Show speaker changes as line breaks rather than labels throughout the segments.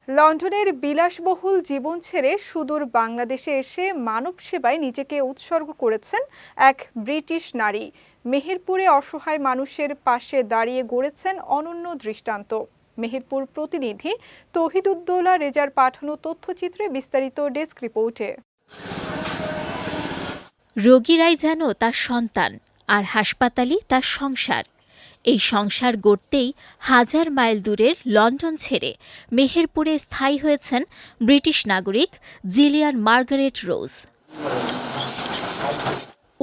লন্ডনের বিলাসবহুল জীবন ছেড়ে সুদূর বাংলাদেশে এসে মানব সেবায় নিজেকে উৎসর্গ করেছেন এক ব্রিটিশ নারী। মেহেরপুরে অসহায় মানুষের পাশে দাঁড়িয়ে গড়েছেন অনন্য দৃষ্টান্ত। মেহেরপুর প্রতিনিধি তৌহিদুদ্দৌলা রেজার পাঠানো তথ্যচিত্রে বিস্তারিত ডেস্ক রিপোর্টে।
রোগীরাই যেন তার সন্তান, আর হাসপাতালই তার সংসার। এই সংসার গড়তেই হাজার মাইল দূরের লন্ডন ছেড়ে মেহেরপুরে স্থায়ী হয়েছেন ব্রিটিশ নাগরিক জিলিয়ান মার্গারেট রোজ।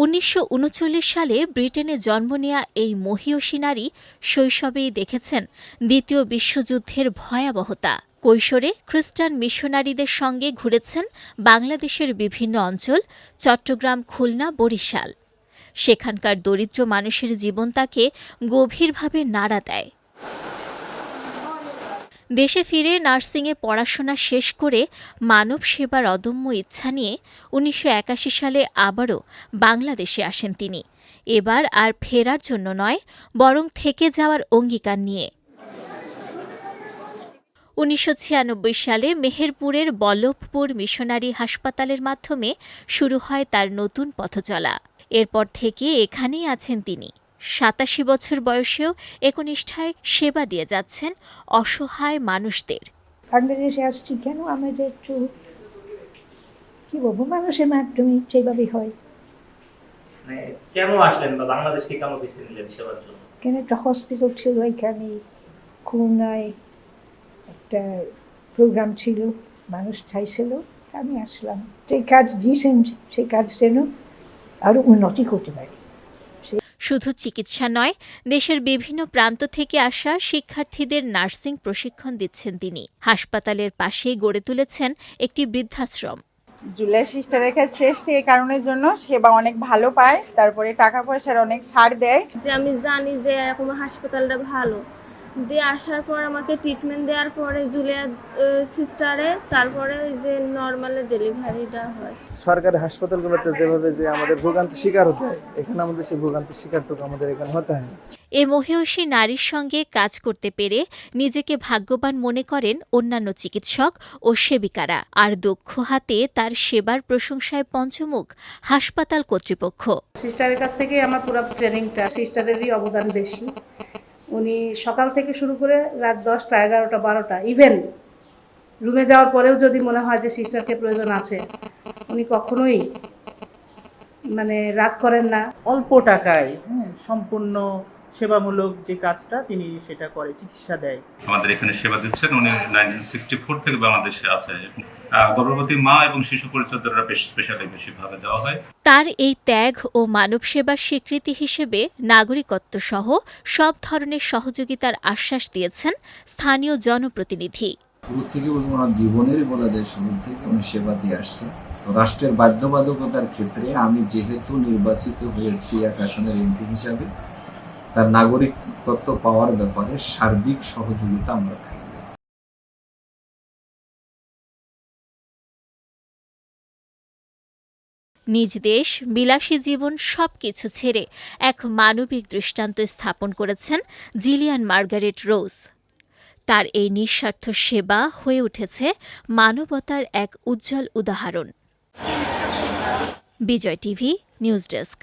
১৯৩৯ সালে ব্রিটেনে জন্ম নেয়া এই মহীয়সী নারী শৈশবেই দেখেছেন দ্বিতীয় বিশ্বযুদ্ধের ভয়াবহতা। কৈশোরে খ্রিস্টান মিশনারিদের সঙ্গে ঘুরেছেন বাংলাদেশের বিভিন্ন অঞ্চল, চট্টগ্রাম, খুলনা, বরিশাল। সেখানকার দরিদ্র মানুষের জীবন তাকে গভীরভাবে নাড়া দেয়। দেশে ফিরে নার্সিংয়ে পড়াশোনা শেষ করে মানব সেবার অদম্য ইচ্ছা নিয়ে ১৯৮১ সালে আবারও বাংলাদেশে আসেন তিনি। এবার আর ফেরার জন্য নয়, বরং থেকে যাওয়ার অঙ্গীকার নিয়ে। ১৯৯৬ সালে মেহেরপুরের বল্লভপুর মিশনারি হাসপাতালের মাধ্যমে শুরু হয় তার নতুন পথচলা। এরপর থেকে এখানেই আছেন তিনি। ৮৭ বছর বয়সেও একনিষ্ঠায় সেবা দিয়ে যাচ্ছেন অসহায় মানুষদের।
বাংলাদেশে আসছি কেন, আমাদের একটু কি বলবো, মানুষের মাধ্যমে সেইভাবে হয়।
কেন আসলেন বা বাংলাদেশকে কেন বেছে নিলেন সেবার জন্য?
কেন একটা হসপিটাল ছিল এখানে, খুলনায় একটা প্রোগ্রাম ছিল, মানুষ চাইছিল, আমি আসলাম। যে কাজ দিয়েছেন সেই কাজ যেন আরো উন্নতি করতে পারি।
শুধু চিকিৎসা নয়, দেশের বিভিন্ন প্রান্ত থেকে আসা শিক্ষার্থীদের নার্সিং প্রশিক্ষণ দিচ্ছেন তিনি। হাসপাতালের পাশেই গড়ে তুলেছেন একটি বৃদ্ধাশ্রম।
জুলাই সিস্টারের কাছে এসছে এই কারণের জন্য, সেবা অনেক ভালো পায়, তারপরে টাকা পয়সার অনেক ছাড় দেয়।
যে আমি জানি যে এরকম হাসপাতালটা ভালো, দিয়ে আসার পর আমাকে ট্রিটমেন্ট দেওয়ার পরে জুলিয়া সিস্টারে তারপরে ওই যে নর্মালে ডেলিভারিটা হয়।
সরকারি হাসপাতালগুলোতে যেভাবে যে আমাদের ভোগান্তি শিকার হতে হয়, এখানে আমাদের সেই ভোগান্তি শিকারটুকু আমাদের এখানে হতে হয় না।
এ মহীয়সী নারীর সঙ্গে কাজ করতে পেরে নিজেকে ভাগ্যবান মনে করেন অন্যান্য চিকিৎসক ও সেবিকারা। আর দক্ষ হাতে তার সেবার প্রশংসায় পঞ্চমুখ হাসপাতাল কর্তৃপক্ষ।
সিস্টারের কাছ থেকে আমার পুরো ট্রেনিংটা, সিস্টারেরই অবদান বেশি। উনি সকাল থেকে শুরু করে রাত 10টা, 11টা, 12টা, ইভেন রুমে যাওয়ার পরেও যদি মনে হয় যে সিস্টারকে প্রয়োজন আছে, উনি কখনোই রাগ করেন না।
অল্প টাকায় সম্পূর্ণ সেবামূলক যে কাজটা তিনি সেটা করে, চিকিৎসা দেয়।
আমাদের এখানে সেবা দিচ্ছেন উনি 1964 থেকে বাংলাদেশে আছে। গর্ভবতী মা এবং শিশু পরিচর্যারা বেশিভাবে দেওয়া হয়।
তার এই ত্যাগ ও মানব সেবার স্বীকৃতি হিসেবে নাগরিকত্ব সহ সব ধরনের সহযোগিতার আশ্বাস দিয়েছেন স্থানীয় জনপ্রতিনিধি।
শুরু থেকে ওনার জীবনেরই বলা যায়, শুরু থেকে উনি সেবা দিয়ে আসছেন। তো রাষ্ট্রের বাধ্যবাধকতার ক্ষেত্রে আমি যেহেতু নির্বাচিত হয়েছি এক আসনের এমপি হিসাবে, তার নাগরিকত্ব পাওয়ার ব্যাপারে সার্বিক সহযোগিতা আমরা থাকি।
নিজ দেশ, বিলাসী জীবন সবকিছু ছেড়ে এক মানবিক দৃষ্টান্ত স্থাপন করেছেন জিলিয়ান মার্গারেট রোজ। তার এই নিঃস্বার্থ সেবা হয়ে উঠেছে মানবতার এক উজ্জ্বল উদাহরণ। বিজয় টিভি নিউজ ডেস্ক।